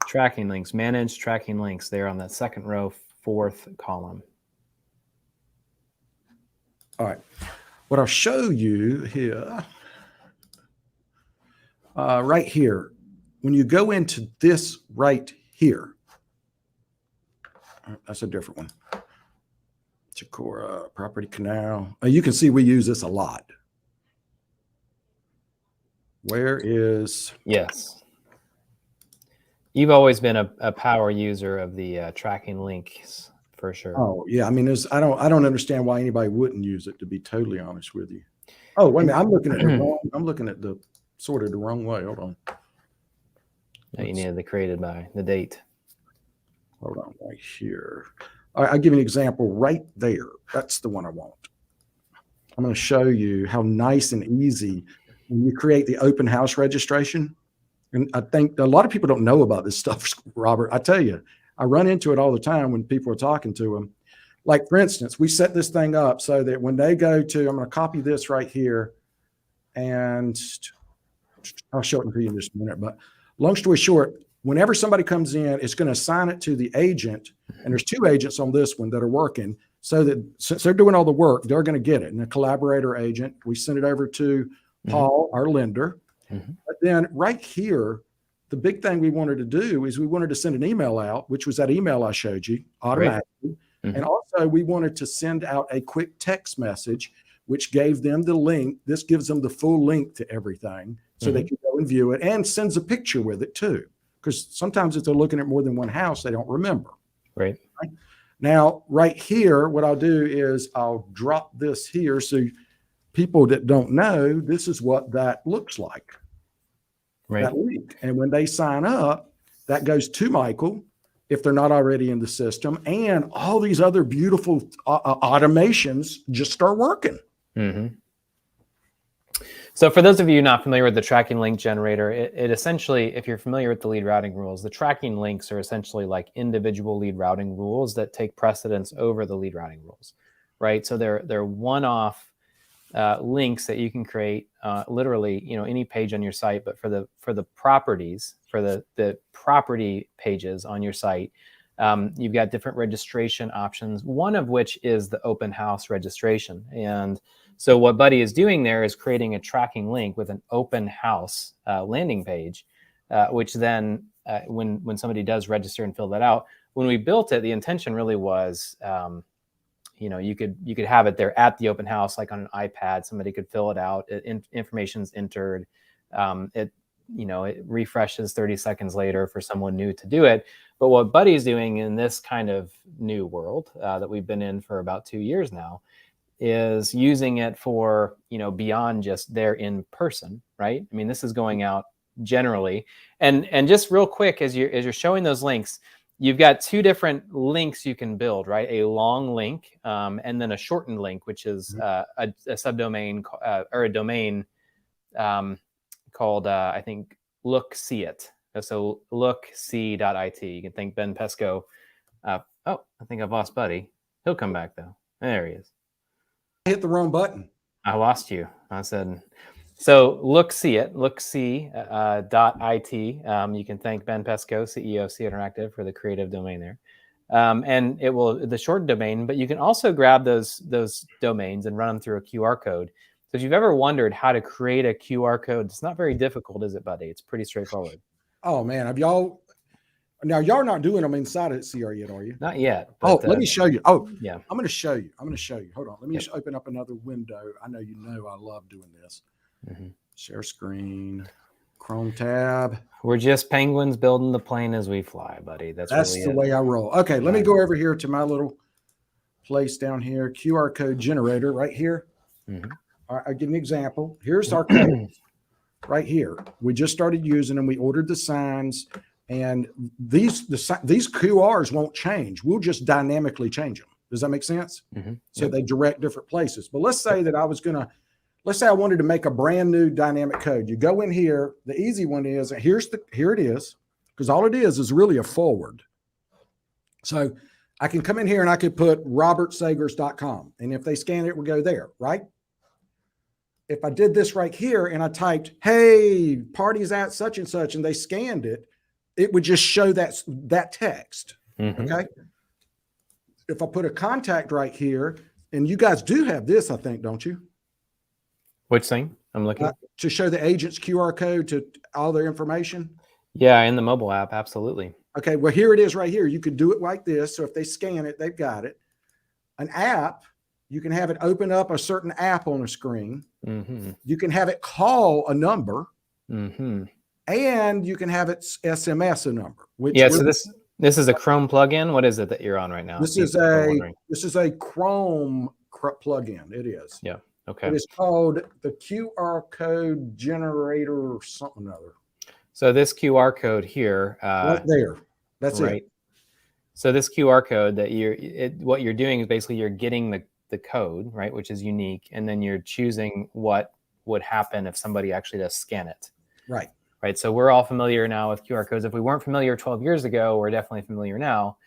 Tracking links, manage tracking links there on that second row, fourth column. All right. What I'll show you here, right here, when you go into this right here, that's a different one. Chicora Property Canal. You can see we use this a lot. Where is? Yes. You've always been a power user of the tracking links for sure. Oh yeah, I mean, I don't understand why anybody wouldn't use it, to be totally honest with you. Oh wait a minute, I'm looking at the sort of the wrong way. Hold on. No, you needed the created by the date. Hold on, right here. All right, I'll give you an example right there. That's the one I want. I'm going to show you how nice and easy when you create the open house registration. And I think a lot of people don't know about this stuff, Robert. I tell you, I run into it all the time when people are talking to them. Like, for instance, we set this thing up so that when they go to, I'm going to copy this right here, and I'll show it to you in just a minute. But long story short, whenever somebody comes in, it's going to assign it to the agent. And there's two agents on this one that are working, so that since they're doing all the work, they're going to get it. And the collaborator agent, we send it over to Paul, our lender. But then right here, the big thing we wanted to do is we wanted to send an email out, which was that email I showed you automatically. And also we wanted to send out a quick text message, which gave them the link. This gives them the full link to everything, so they can go and view it, and sends a picture with it too. Because sometimes if they're looking at more than one house, they don't remember. Right. Now, right here, what I'll do is I'll drop this here. So people that don't know, this is what that looks like. Right. That link. And when they sign up, that goes to Michael if they're not already in the system. And all these other beautiful automations just start working. So for those of you not familiar with the tracking link generator, it essentially, if you're familiar with the lead routing rules, the tracking links are essentially like individual lead routing rules that take precedence over the lead routing rules, right? So they're one-off links that you can create, literally, any page on your site, but for the properties, for the property pages on your site, you've got different registration options, one of which is the open house registration. And so what Buddy is doing there is creating a tracking link with an open house landing page, which then when somebody does register and fill that out, when we built it, the intention really was, you could have it there at the open house, like on an iPad. Somebody could fill it out. Information's entered. It refreshes 30 seconds later for someone new to do it. But what Buddy's doing in this kind of new world that we've been in for about 2 years now is using it for, beyond just their in person, right? I mean, this is going out generally. And just real quick, as you're showing those links, you've got two different links you can build, right? A long link and then a shortened link, which is a subdomain or a domain called, I think, look see it. So lookc.it. You can thank Ben Pesco. I think I've lost Buddy. He'll come back though. There he is. I hit the wrong button. I lost you. I said, so lookc.it. You can thank Ben Pesco, CEO of See Interactive, for the creative domain there. And it will the short domain, but you can also grab those domains and run them through a QR code. So if you've ever wondered how to create a QR code, it's not very difficult, is it, buddy? It's pretty straightforward. Oh man, y'all not doing them inside of CR yet, are you? Not yet. But, let me show you. Oh yeah. I'm going to show you. Hold on. Let me just open up another window. I know I love doing this. Mm-hmm. Share screen, Chrome tab. We're just penguins building the plane as we fly, buddy. That's really the way I roll. Okay, let me go over here to my little place down here. QR code generator right here. Mm-hmm. All right, I'll give you an example. Here's our code right here. We just started using them. We ordered the signs, and these QRs won't change. We'll just dynamically change them. Does that make sense? Mm-hmm. So they direct different places. But let's say that let's say I wanted to make a brand new dynamic code. You go in here. The easy one is here it is, because all it is really a forward. So I can come in here and I could put robertsagers.com, and if they scan it, we'll go there, right? If I did this right here and I typed, hey, party's at such and such, and they scanned it, it would just show that text. Mm-hmm. Okay. If I put a contact right here, and you guys do have this, I think, don't you? Which thing? I'm looking to show the agent's QR code to all their information. Yeah, in the mobile app, absolutely. Okay, well, here it is right here. You could do it like this. So if they scan it, they've got it. An app, you can have it open up a certain app on a screen. Mm-hmm. You can have it call a number. Mm-hmm. And you can have it SMS a number. So this is a Chrome plugin. What is it that you're on right now? This is a Chrome plugin. It is. Yeah. Okay. It is called the QR code generator or something or other. So this QR code here, right there. That's right. It. So this QR code that what you're doing is basically you're getting the code, right, which is unique, and then you're choosing what would happen if somebody actually does scan it. Right. Right. So we're all familiar now with QR codes. If we weren't familiar 12 years ago, we're definitely familiar now.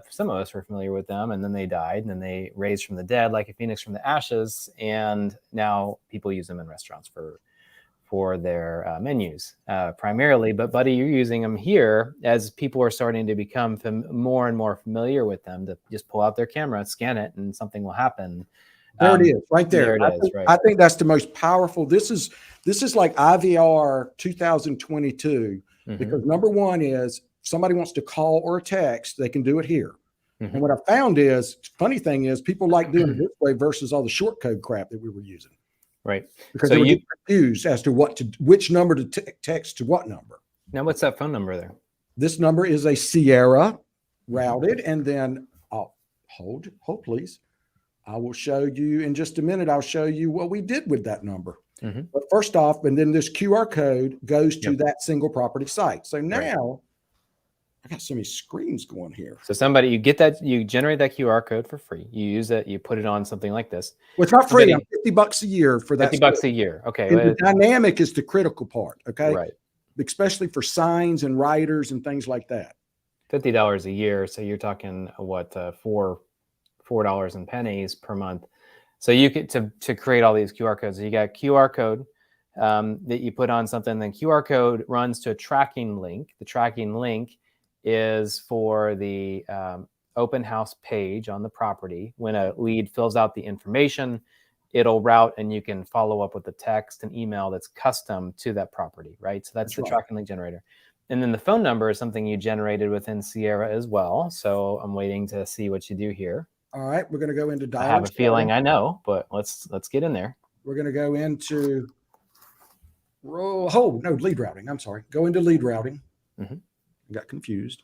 Some of us were familiar with them, and then they died, and then they raised from the dead like a phoenix from the ashes. And now people use them in restaurants for their menus primarily. But buddy, you're using them here as people are starting to become more and more familiar with them, to just pull out their camera, scan it, and something will happen. There it is, right there. I think that's the most powerful. This is like IVR 2022, mm-hmm. because number one is somebody wants to call or text, they can do it here. Mm-hmm. And what I found is, funny thing is, people like doing it this way versus all the short code crap that we were using. Right. Because they were confused as to which number to text to what number. Now, what's that phone number there? This number is a Sierra routed, and then hold please. I will show you in just a minute. I'll show you what we did with that number. Mm-hmm. But first off, and then this QR code goes to that single property site. So now I got so many screens going here. So you generate that QR code for free. You use it, you put it on something like this. Well, it's not free. I'm $50 a year for that. $50 a year. Okay. And the dynamic is the critical part. Okay. Right. Especially for signs and writers and things like that. $50 a year. So you're talking $4 and pennies per month. So you get to create all these QR codes. So you got QR code that you put on something. Then QR code runs to a tracking link. The tracking link is for the open house page on the property. When a lead fills out the information, it'll route, and you can follow up with a text and email that's custom to that property, right? So that's the tracking link generator. And then the phone number is something you generated within Sierra as well. So I'm waiting to see what you do here. All right, we're going to go into dialogue. I have a feeling I know, but let's get in there. We're going to go into lead routing. I'm sorry. Go into lead routing. Mm-hmm. Got confused.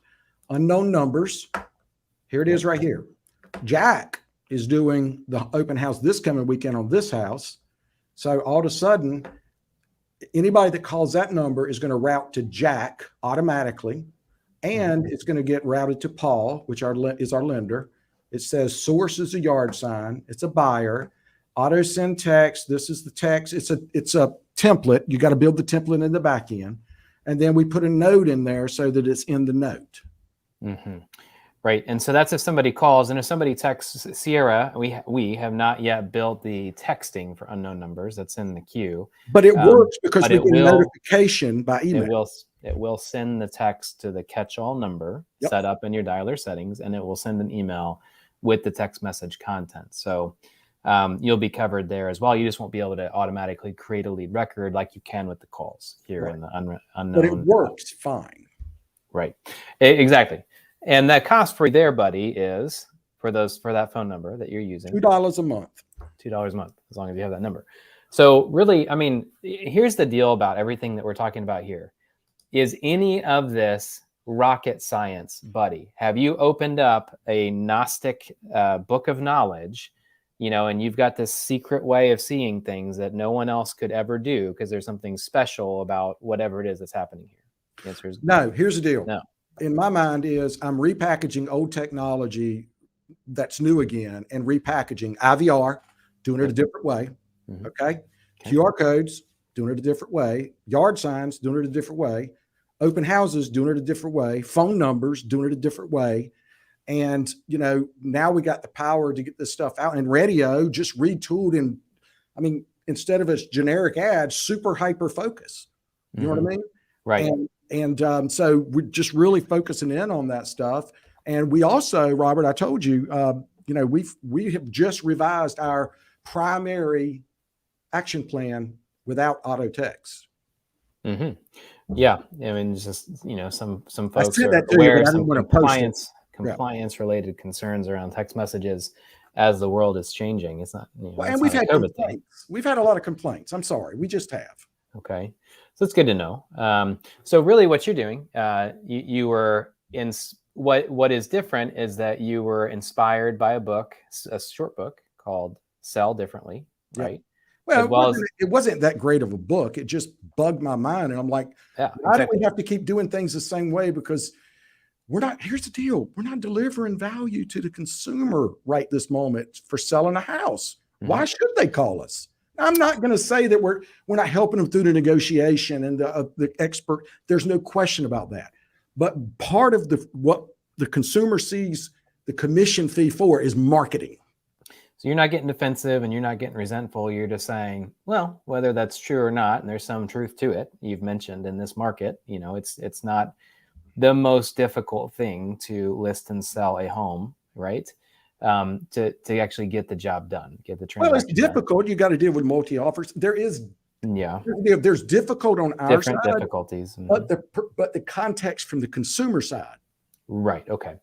Unknown numbers. Here it is right here. Jack is doing the open house this coming weekend on this house. So all of a sudden, anybody that calls that number is going to route to Jack automatically, and it's going to get routed to Paul, which is our lender. It says source is a yard sign. It's a buyer. Auto send text. This is the text. It's a template. You got to build the template in the back end, and then we put a note in there so that it's in the note. Mm-hmm. Right. And so that's if somebody calls, and if somebody texts Sierra, we have not yet built the texting for unknown numbers. That's in the queue. But it works because we get a notification by email. It will send the text to the catch-all number set up in your dialer settings, and it will send an email with the text message content. So you'll be covered there as well. You just won't be able to automatically create a lead record like you can with the calls here in the unknown. But it works fine. Right. Exactly. And that cost for you there, buddy, is for that phone number that you're using $2 a month. $2 a month, as long as you have that number. So really, I mean, here's the deal about everything that we're talking about here. Is any of this rocket science, buddy? Have you opened up a Gnostic book of knowledge, and you've got this secret way of seeing things that no one else could ever do because there's something special about whatever it is that's happening here? The answer is no. Here's the deal. No. In my mind is I'm repackaging old technology that's new again and repackaging IVR, doing it a different way. Okay. QR codes, doing it a different way. Yard signs, doing it a different way. Open houses, doing it a different way. Phone numbers, doing it a different way. And, now we got the power to get this stuff out. And radio just retooled. And I mean, instead of a generic ad, super hyper focus. You know what I mean? Right. And so we're just really focusing in on that stuff. And we also, Robert, I told you, we have just revised our primary action plan without auto text. Yeah, I mean, just some folks are aware of some compliance related concerns around text messages as the world is changing. It's not. And we've had complaints. We've had a lot of complaints. I'm sorry, we just have. Okay, so it's good to know. So really, what you're doing, you were in. What is different is that you were inspired by a book, a short book called "Sell Differently," right? Well, it wasn't that great of a book. It just bugged my mind. And I'm like, why do we have to keep doing things the same way? Because here's the deal. We're not delivering value to the consumer right this moment for selling a house. Why should they call us? I'm not going to say that we're not helping them through the negotiation and the expert. There's no question about that. But part of what the consumer sees the commission fee for is marketing. So you're not getting defensive and you're not getting resentful. You're just saying, well, whether that's true or not, and there's some truth to it. You've mentioned in this market, it's not the most difficult thing to list and sell a home, right? To actually get the job done, get the transaction. Well, it's difficult. You got to deal with multi-offers. There's difficult on our different side, difficulties, but the context from the consumer side. Right. Okay.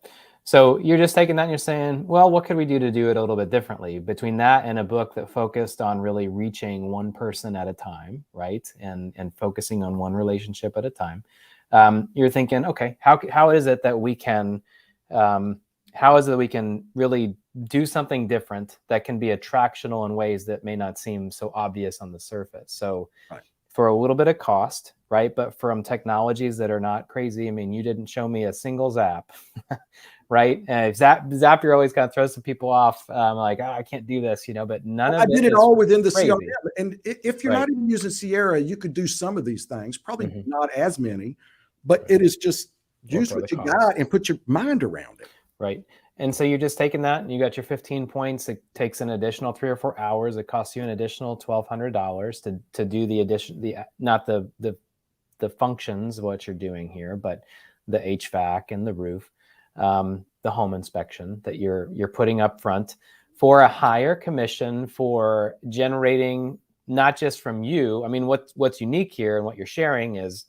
So you're just taking that and you're saying, well, what could we do to do it a little bit differently? Between that and a book that focused on really reaching one person at a time, right? And focusing on one relationship at a time. You're thinking, okay, how is it that we can really do something different that can be attractional in ways that may not seem so obvious on the surface? So for a little bit of cost, right? But from technologies that are not crazy. I mean, you didn't show me a single Zap. Right. And Zapier always kind of throws some people off. Like, I can't do this, but none of it. I did it all within the crazy. CRM. And if you're not even using Sierra, you could do some of these things, probably not as many, but it is just use what you got and put your mind around it. Right. And so you're just taking that and you got your 15 points. It takes an additional 3 or 4 hours. It costs you an additional $1,200 to do the addition, not the functions of what you're doing here, but the HVAC and the roof. The home inspection that you're putting up front for a higher commission for generating not just from you. I mean, what's unique here and what you're sharing is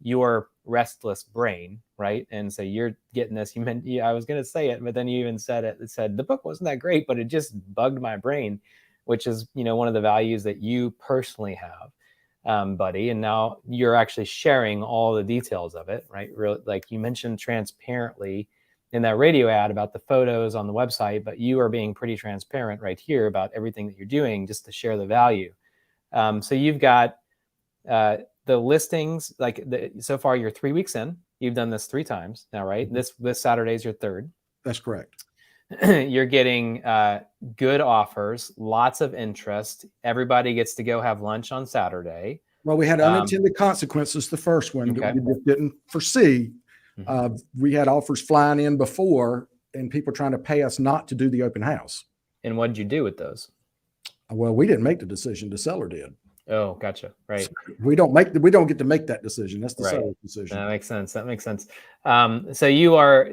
your restless brain, right? And so you're getting this. I was going to say it, but then you even said it. It said the book wasn't that great, but it just bugged my brain, which is one of the values that you personally have. Buddy, and now you're actually sharing all the details of it, right? Like you mentioned, transparently in that radio ad about the photos on the website, but you are being pretty transparent right here about everything that you're doing just to share the value. So you've got the listings, so far you're 3 weeks in. You've done this 3 times now, right? This Saturday is your 3rd. That's correct. You're getting good offers, lots of interest. Everybody gets to go have lunch on Saturday. Well, we had unintended consequences the first one that we just didn't foresee. We had offers flying in before and people trying to pay us not to do the open house. And what did you do with those? Well, we didn't make the decision. The seller did. Oh, gotcha. Right. So we don't get to make that decision. That's the seller's decision. That makes sense. So you're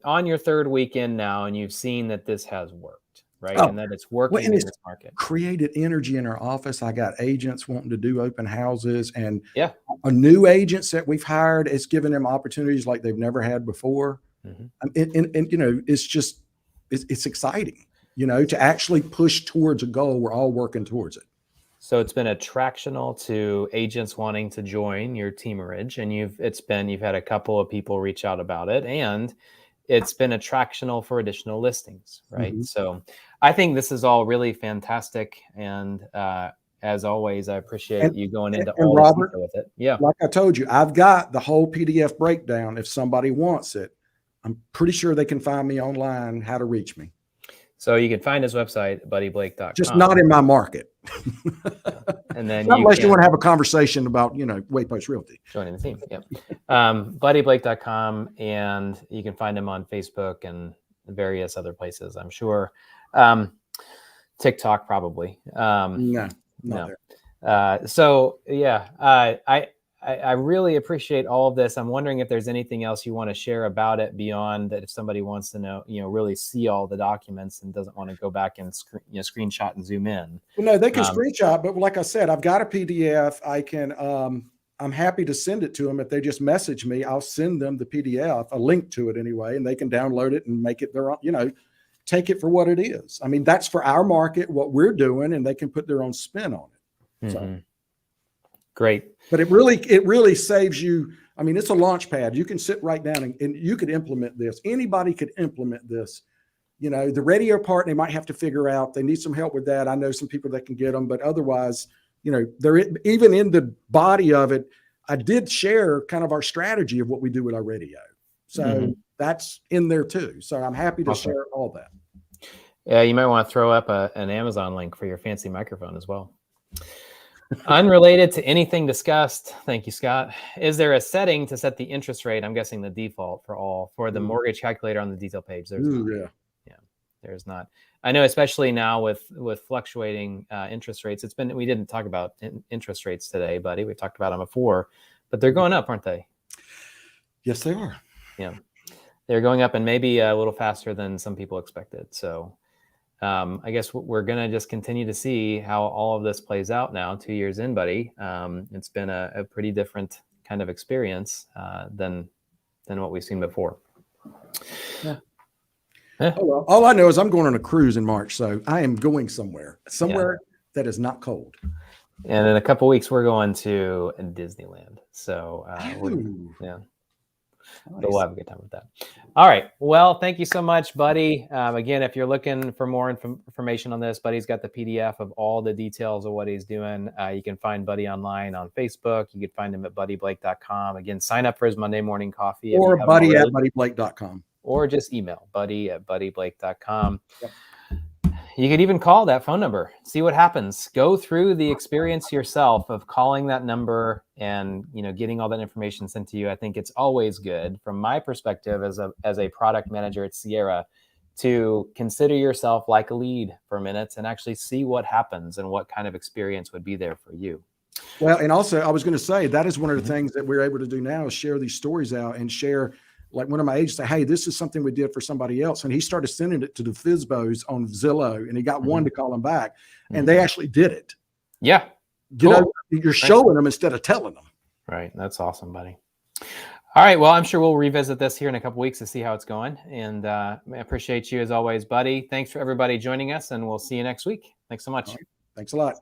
on your 3rd weekend now, and you've seen that this has worked, right? And that it's working in this market. Created energy in our office. I got agents wanting to do open houses, and a new agents that we've hired. It's given them opportunities like they've never had before. And it's exciting, to actually push towards a goal. We're all working towards it. So it's been attractional to agents wanting to join your teamerage, and you've had a couple of people reach out about it, and it's been attractional for additional listings, right? So I think this is all really fantastic, and as always, I appreciate you going into all Robert, with it. Yeah, like I told you, I've got the whole PDF breakdown. If somebody wants it, I'm pretty sure they can find me online how to reach me. So you can find his website, buddyblake.com. Just not in my market. And then unless you want to have a conversation about, Waypost Realty. Joining the team. Yep. Buddyblake.com, and you can find him on Facebook and various other places, I'm sure. TikTok probably. No. I really appreciate all of this. I'm wondering if there's anything else you want to share about it beyond that. If somebody wants to know, really see all the documents and doesn't want to go back and screenshot and zoom in. Well, no, they can screenshot, but like I said, I've got a PDF. I can, I'm happy to send it to them. If they just message me, I'll send them the PDF, a link to it anyway, and they can download it and make it their own, take it for what it is. I mean, that's for our market, what we're doing, and they can put their own spin on it. So. Great. But it really saves you. I mean, it's a launch pad. You can sit right down and you could implement this. Anybody could implement this. The radio part, they might have to figure out. They need some help with that. I know some people that can get them, but otherwise, they're even in the body of it. I did share kind of our strategy of what we do with our radio. So that's in there too. So I'm happy to share all that. Yeah, you might want to throw up an Amazon link for your fancy microphone as well. Unrelated to anything discussed, thank you, Scott. Is there a setting to set the interest rate? I'm guessing the default for the mortgage calculator on the detail page. There's there's not. I know, especially now with fluctuating interest rates. We didn't talk about interest rates today, buddy. We talked about them before, but they're going up, aren't they? Yes, they are. Yeah, they're going up, and maybe a little faster than some people expected. So. I guess we're going to just continue to see how all of this plays out now, 2 years in, buddy. It's been a pretty different kind of experience than what we've seen before. Yeah. Oh, well, all I know is I'm going on a cruise in March, so I am going somewhere that is not cold. And in a couple of weeks, we're going to Disneyland. So, Nice. But we'll have a good time with that. All right. Well, thank you so much, Buddy. Again, if you're looking for more information on this, Buddy's got the PDF of all the details of what he's doing. You can find Buddy online on Facebook. You can find him at buddyblake.com. Again, sign up for his Monday morning coffee. Or buddy at buddyblake.com. Or just email buddy@buddyblake.com. Yep. You could even call that phone number, see what happens. Go through the experience yourself of calling that number and getting all that information sent to you. I think it's always good, from my perspective as a product manager at Sierra, to consider yourself like a lead for minutes and actually see what happens and what kind of experience would be there for you. Well, and also I was going to say that is one of the things that we're able to do now is share these stories out and share. Like one of my agents said, hey, this is something we did for somebody else. And he started sending it to the FSBOs on Zillow, and he got one to call him back, and they actually did it. Yeah. You're showing them instead of telling them. Right. That's awesome, buddy. All right. Well, I'm sure we'll revisit this here in a couple weeks to see how it's going. And I appreciate you as always, buddy. Thanks for everybody joining us, and we'll see you next week. Thanks so much. Right. Thanks a lot.